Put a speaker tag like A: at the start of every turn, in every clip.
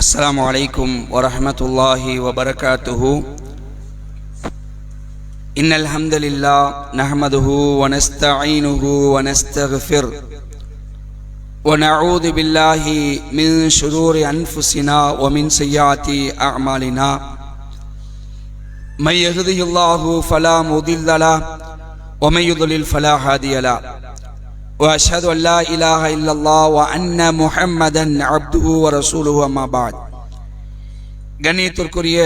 A: السلام عليكم ورحمة الله وبركاته. إن الحمد لله نحمده ونستعينه ونستغفره ونعوذ بالله من شرور أنفسنا ومن سيئات أعمالنا. من يهده الله فلا مضل له ومن يضلل فلا هادي له. وأشهد أن لا إله إلا الله وأن محمدا عبده ورسوله أما بعد. கண்ணியத்திற்குரிய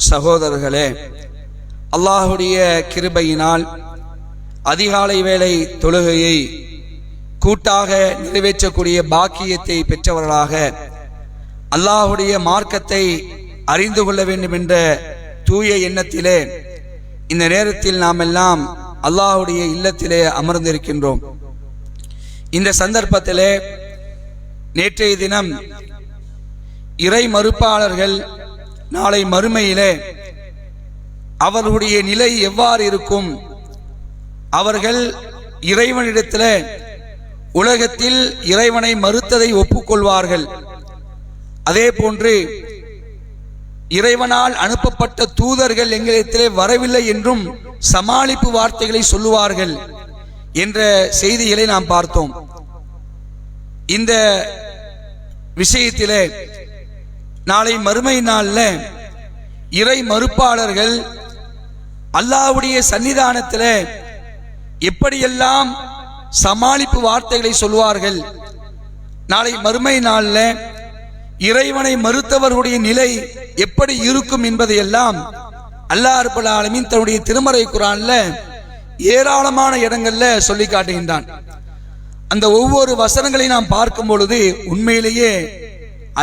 A: சகோதரர்களே, அல்லாஹுடைய கிருபையினால் அதிகாலை வேளை தொழுகையை கூட்டாக நிறைவேற்றக்கூடிய பாக்கியத்தை பெற்றவர்களாக அல்லாஹுடைய மார்க்கத்தை அறிந்து கொள்ள வேண்டும் என்ற தூய எண்ணத்திலே இந்த நேரத்தில் நாம் எல்லாம் அல்லாஹுடைய இல்லத்திலே அமர்ந்திருக்கின்றோம். இந்த சந்தர்ப்பத்திலே நேற்றைய தினம் இறை மறுப்பாளர்கள் நாளை மறுமையிலே அவர்களுடைய நிலை எவ்வாறு இருக்கும், அவர்கள் இறைவனிடத்தில் உலகத்தில் இறைவனை மறுத்ததை ஒப்புக்கொள்வார்கள், அதே போன்று இறைவனால் அனுப்பப்பட்ட தூதர்கள் எங்களிடத்திலே வரவில்லை என்றும் சமாளிப்பு வார்த்தைகளை சொல்லுவார்கள் என்ற செய்திகளை நாம் பார்த்தோம். இந்த விஷயத்திலே நாளை மறுமை நாளில் இறை மறுப்பாளர்கள் அல்லாஹ்வுடைய சன்னிதானத்தில் எப்படியெல்லாம் சமாளிப்பு வார்த்தைகளை சொல்வார்கள், நாளை மறுமை நாளில் இறைவனை மறுத்தவர்களுடைய நிலை எப்படி இருக்கும் என்பதையெல்லாம் அல்லாஹ் ரப்பல் ஆலமீன் தன்னுடைய திருமறை குர்ஆன்ல ஏராளமான இடங்கள்ல சொல்லி காட்டுகின்றான். அந்த ஒவ்வொரு வசனங்களை நாம் பார்க்கும் பொழுது உண்மையிலேயே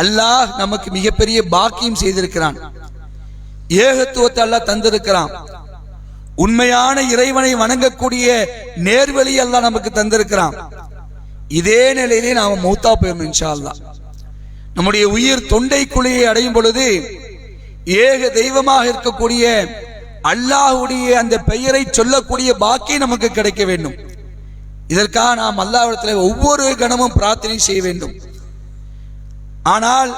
A: அல்லாஹ் நமக்கு மிகப்பெரிய பாக்கியம் செய்திருக்கிறான். ஏகத்துவத்தை அல்லாஹ் தந்திருக்கிறான். உண்மையான இறைவனை வணங்கக்கூடிய நேர்வழி அல்லாஹ் நமக்கு தந்திருக்கிறான். இதே நிலையிலே நாம் மௌத்தா போயிடும் இன்ஷா அல்லாஹ். நம்முடைய உயிர் தொண்டை குழியை அடையும் பொழுது ஏக தெய்வமாக இருக்கக்கூடிய அல்லாஹ்வுடைய அந்த பெயரை சொல்லக்கூடிய பாக்கியம் நமக்கு கிடைக்க வேண்டும். இதற்காக நாம் அல்லாஹ்விடத்தில் ஒவ்வொரு கணமும் பிரார்த்தனை செய்ய வேண்டும். ஆனால்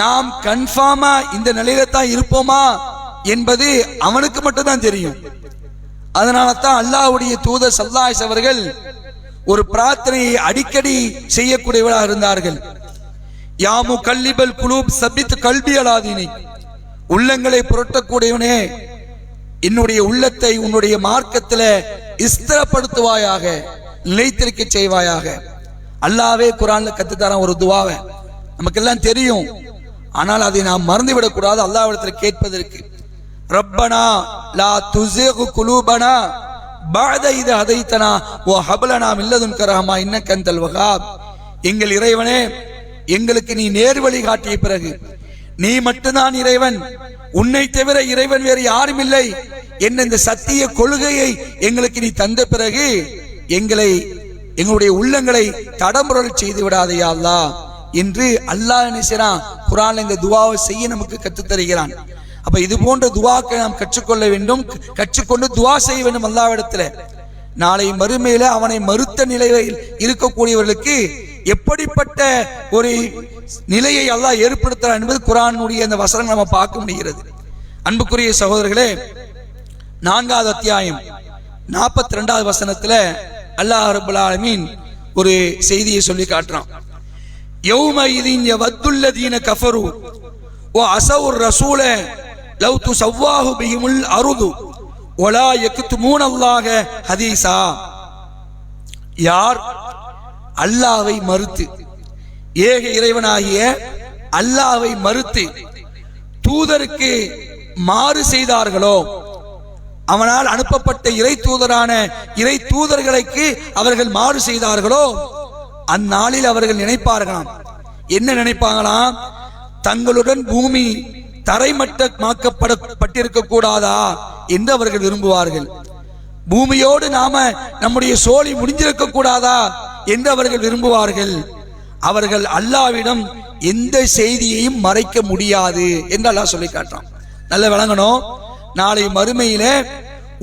A: நாம் கன்ஃபார்மா இந்த நிலையில தான் இருப்போமா என்பது அவனுக்கு மட்டும்தான் தெரியும். அதனால தான் அல்லாஹ்வுடைய தூதர் ஸல்லல்லாஹு அலைஹி வஸல்லம் அவர்கள் ஒரு பிரார்த்தனையை அடிக்கடி செய்யக்கூடியவர்களாக இருந்தார்கள். யா முகல்லிபல் குலூப் சபித் கல்பி அலா தீனிக், உள்ளங்களை புரட்டக்கூடியவனே, என்னுடைய உள்ளத்தை உன்னுடைய மார்க்கத்தில் ஸ்திரப்படுத்துவாயாக, நிலைத்திருக்க செய்வாயாக. அல்லாஹ்வே குர்ஆன்ல கத்துத்தரான் ஒரு துவாவை, நமக்கெல்லாம் தெரியும், ஆனால் அதை நாம் மறந்துவிடக் கூடாது. அல்லாஹ்விடத்தில் கேட்பதற்கு, ரப்பனா லா துஸிக் குலூபனா பஅத இத ஹதைதனா வ ஹப் லனா மின் லதுன்க ரஹ்மா இன்னக அன்தல் வஹ்ஹாப். எங்கள் இறைவனே, எங்களுக்கு நீ நேர்வழி காட்டிய பிறகு, நீ மட்டும்தான் இறைவன், உன்னை தவிர இறைவன் வேறு யாரும் இல்லை என்ற இந்த சத்திய கொள்கையை எங்களுக்கு நீ தந்த பிறகு எங்களுடைய உள்ளங்களை தடம்புரல் செய்து விடாதையா அல்லாஹ் என்று அல்லாஹ் நினைச்சான் குர்ஆன்ல இந்த துஆவை செய்ய நமக்கு கற்றுத் தருகிறான். அப்ப இது போன்ற துஆக்களை நாம் கற்றுக்கொள்ள வேண்டும், கற்றுக்கொண்டு துஆ செய்ய வேண்டும் அல்லாஹ்விடத்தில். நாளை மறுமையில அவனை மறுத்த நிலையில் இருக்கக்கூடியவர்களுக்கு எப்படிப்பட்ட ஒரு நிலையை அல்லாஹ் ஏற்படுத்துறான் என்பது குர்ஆனுடைய அந்த வசனம் நம்ம பார்க்க முடிகிறது. அன்புக்குரிய சகோதரர்களே, 4வது அத்தியாயம் 42வது வசனத்துல அல்லாஹ் ரப்பல் ஆலமீன் ஒரு செய்தியை சொல்லி காட்டுறான். யௌமஇதின் யவத்துல்லதீன கஃபரு வ அஸவுர் ரசூல லவ் துஸவ்வாஹு பிஹிமுல் அர்து வலா யக்துமூன அல்லாஹ ஹதீஸா. யார் அல்லாஹ்வை மறுத்து, ஏக இறைவனாகிய அல்லாஹ்வை மறுத்து தூதருக்கு மாறு செய்தார்களோ, அவனால் அனுப்பப்பட்ட இறை தூதரான இறை தூதர்களுக்கு அவர்கள் மாறு செய்தார்களோ, அந்நாளில் அவர்கள் நினைப்பார்களாம். என்ன நினைப்பாங்களாம்? தங்களுடன் பூமி தரைமட்டமாக்கப்பட்டிருக்க கூடாதா என்று அவர்கள் விரும்புவார்கள். பூமியோடு நாம நம்முடைய சோழி முடிஞ்சிருக்க கூடாதா என்று அவர்கள் விரும்புவார்கள். அவர்கள் அல்லாஹ்விடம் எந்த செய்தியையும் மறைக்க முடியாது என்று அல்லாஹ் சொல்லி காட்டுறான். நல்ல விளங்கணும், நாளை மறுமையில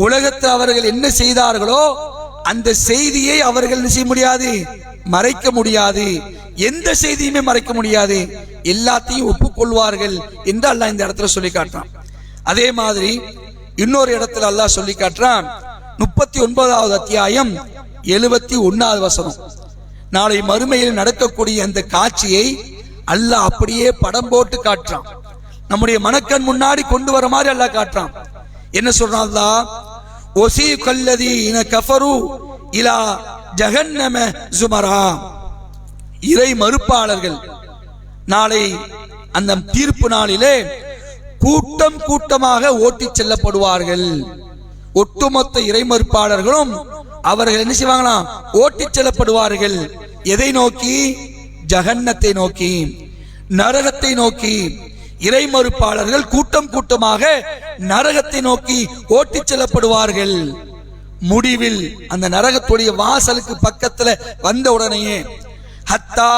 A: உலகத்தில் அவர்கள் என்ன செய்தார்களோ அந்த செய்தியை அவர்கள் செய்ய முடியாது, மறைக்க முடியாது. எந்த செய்தியுமே மறைக்க முடியாது. எல்லாத்தையும் ஒப்புக்கொள்வார்கள் என்று அல்லாஹ் இந்த இடத்துல சொல்லி காட்டுறான். அதே மாதிரி இன்னொரு இடத்துல அல்லாஹ் சொல்லி காட்டுறான். 39வது அத்தியாயம் 71வது வசனம். நாளை மறுமையில் நடக்கக்கூடிய அந்த காட்சியை அல்லாஹ் அப்படியே படம் போட்டு காட்டுறான். நம்முடைய மனக்கண் முன்னாடி கொண்டு வர மாதிரி அல்லாஹ் காட்டுறான். என்ன சொல்றான் அல்லாஹ்? ஒசீகல்லதீன கஃபரு இலா ஜஹன்னம ஜுமரா. இறை மறுப்பாளர்கள் நாளை அந்த தீர்ப்பு நாளிலே கூட்டம் கூட்டமாக ஓட்டிச் செல்லப்படுவார்கள். ஒட்டுமொத்த இறை மறுப்பாளர்களும் அவர்கள் என்ன செய்வாங்களாம்? ஓட்டிச் செல்லப்படுவார்கள். எதை நோக்கி? ஜஹன்னத்தை நோக்கி, நரகத்தை நோக்கி. இறை மறுப்பாளர்கள் கூட்டம் கூட்டமாக நரகத்தை நோக்கி ஓட்டிச் செல்லப்படுவார்கள். முடிவில் அந்த நரகத்துடைய வாசலுக்கு பக்கத்துல வந்த உடனேயே ஹத்தா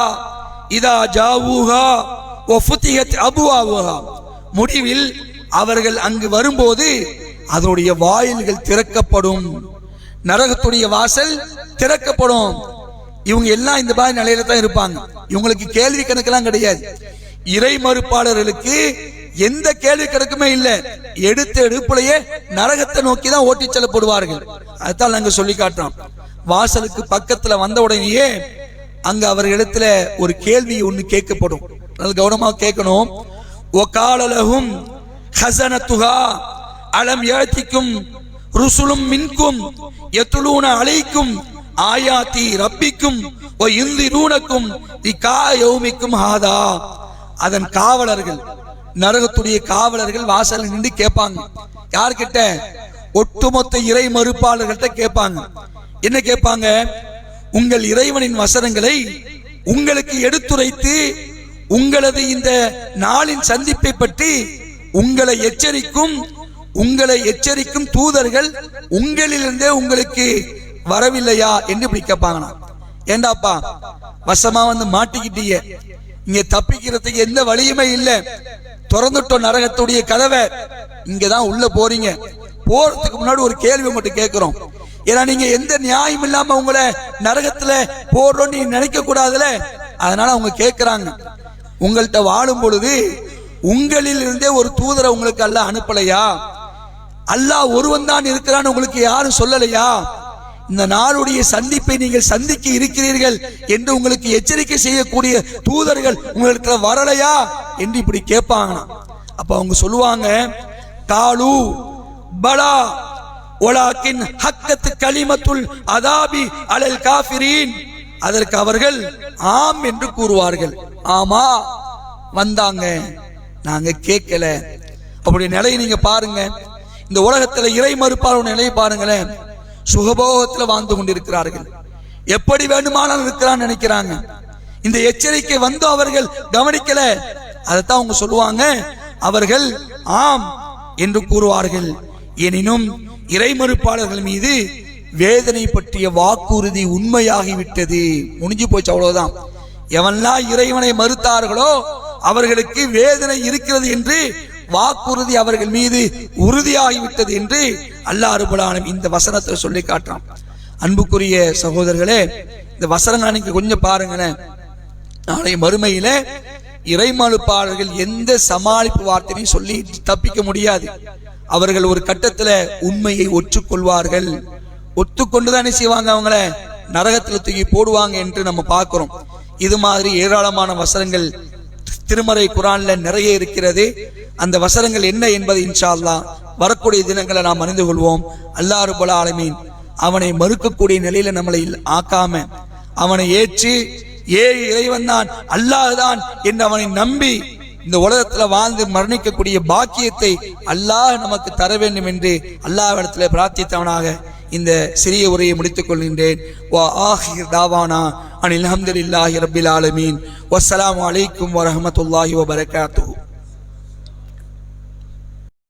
A: இதா ஜாவூஹா வ ஃபுதிஹத் அபுவாபுஹா, முடிவில் அவர்கள் அங்கு வரும்போது அதனுடைய வாயில்கள் திறக்கப்படும், நரகத்துடைய வாசல் திறக்கப்படும். இவங்க எல்லாம் இந்த மாதிரி நிலையில தான் இருப்பாங்க. இவங்களுக்கு கேள்வி கணக்கெல்லாம் கிடையாது. இறை மறுப்பாளர்களுக்கு எந்த கேள்வி கணக்குமே இல்லை. எடுத்த எடுப்புலையே நரகத்தை நோக்கி தான் ஓட்டிச் செல்லப்படுவார்கள். அதுதான் நாங்க சொல்லி காட்டுறோம். வாசலுக்கு பக்கத்துல வந்த உடனேயே அங்க அவர்களிடத்துல ஒரு கேள்வி ஒண்ணு கேட்கப்படும். நல்ல கவனமா கேட்கணும். ஒகாலலஹும் ஹஸனத்துஹா அலம் யாத்திக்கும் ருசுலும் மின்கும் யத்லூன அலைக்கும் ஆயாத்தி ரப்பிக்கும் வ யுன்திரூனக்கும் லிகா யௌமிக்கும் ஹாதா. அதன் காவலர்கள், நரகத்துடைய காவலர்கள் வாசலில் நின்று கேட்பாங்க. யார்கிட்ட? ஒட்டுமொத்த இறை மறுப்பாளர்கள்ட்ட கேட்பாங்க. என்ன கேட்பாங்க? உங்கள் இறைவனின் வசனங்களை உங்களுக்கு எடுத்துரைத்து உங்களது இந்த நாளின் சந்திப்பை பற்றி உங்களை எச்சரிக்கும் தூதர்கள் உங்களிலிருந்தே உங்களுக்கு வரவில்லையா என்று இப்படி கேட்பாங்களாம். ஏண்டாப்பா, வசமா வந்து மாட்டிக்கிட்டீங்க, இங்க தப்பிக்கிறதுக்கு எந்த வழியுமே இல்லை, திறந்துட்டோம் நரகத்துடைய கதவை, இங்கதான் உள்ள போறீங்க, போறதுக்கு முன்னாடி ஒரு கேள்வி உங்கள்கிட்ட கேட்கிறோம். ஏன்னா நீங்க எந்த நியாயம் இல்லாம உங்களை நரகத்துல போடுறோம் நீங்க நினைக்க கூடாதுல, அதனால அவங்க கேட்கிறாங்க, உங்கள்கிட்ட வாழும் பொழுது உங்களில் இருந்தே ஒரு தூதரை உங்களுக்கு அல்லாஹ் அனுப்பலையா? அல்லாஹ் ஒருவன் தான் இருக்கிறான்னு உங்களுக்கு யாரும் சொல்லலையா? இந்த நாளுடைய சந்திப்பை நீங்கள் சந்திக்க இருக்கிறீர்கள் என்று உங்களுக்கு எச்சரிக்கை செய்யக்கூடிய தூதர்கள் உங்களுக்கு வரலையா என்று இப்படி கேட்பாங்க. அப்ப அவங்க சொல்லுவாங்க, காலு பலா வலாக்கின் ஹக்கத் கலிமத்துல் அதாபி அலல் காஃபிரீன். அதற்கு அவர்கள் ஆம் என்று கூறுவார்கள். ஆமா வந்தாங்க, நாங்க கேட்கல. அப்படி நிலையை நீங்க பாருங்க. இந்த உலகத்துல இறை மறுப்பாளர் நிலையை பாருங்களேன். சுகபோகத்துல வாழ்ந்து கொண்டிருக்கிறார்கள், எப்படி வேண்டுமானாலும் இருக்கிறான்னு நினைக்கிறாங்க. இந்த எச்சரிக்கை வந்து அவர்கள் கவனிக்கல. அதைத்தான் அவங்க சொல்லுவாங்க, அவர்கள் ஆம் என்று கூறுவார்கள். எனினும் இறை மறுப்பாளர்கள் மீது வேதனை பற்றிய வாக்குறுதி உண்மையாகிவிட்டது, முடிஞ்சு போச்சு, அவ்வளவுதான். எவன்லாம் இறைவனை மறுத்தார்களோ அவர்களுக்கு வேதனை இருக்கிறது என்று வாக்குறுதி அவர்கள் மீது உறுதியாகிவிட்டது என்று அல்லாஹ் ரப்பல் ஆலமீன் இந்த வசனத்தை சொல்லி காட்டுறான். அன்புக்குரிய சகோதரர்களே, இந்த வசனங்களை நீங்க கொஞ்சம் பாருங்களேன். நாளை மறுமையில இறை மறுப்பாளர்கள் எந்த சமாளிப்பு வார்த்தையும் சொல்லி தப்பிக்க முடியாது. அவர்கள் ஒரு கட்டத்துல உண்மையை ஒற்றுக்கொள்வார்கள். ஒத்துக்கொண்டுதானே செய்வாங்க, அவங்கள நரகத்துல தூக்கி போடுவாங்க என்று நம்ம பார்க்கிறோம். இது மாதிரி ஏராளமான வசனங்கள் திருமறை குர்ஆன்ல நிறைய இருக்கிறது. அந்த வசனங்கள் என்ன என்பதை இன்ஷா அல்லாஹ் வரக்கூடிய தினங்களை நாம் அறிந்து கொள்வோம். அல்லாஹ் ரப்பல் ஆலமீன் அவனை மறுக்கக்கூடிய நிலையில நம்மளை ஆக்காம அவனை ஏற்று இறைவன் தான் அல்லாஹ் தான் என்று அவனை நம்பி இந்த உலகத்துல வாழ்ந்து மரணிக்கக்கூடிய பாக்கியத்தை அல்லாஹ் நமக்கு தர வேண்டும் என்று அல்லாஹ்விடத்தில் பிரார்த்தித்தவனாக இந்த சிறிய உரையை முடித்துக் கொள்கின்றேன். வா ஆஹிர் தாவானா அனில் ஹம்துலில்லாஹி ரப்பில் ஆலமீன். வஸ்ஸலாமு அலைக்கும் வரஹ்மத்துல்லாஹி வபரகாத்துஹு.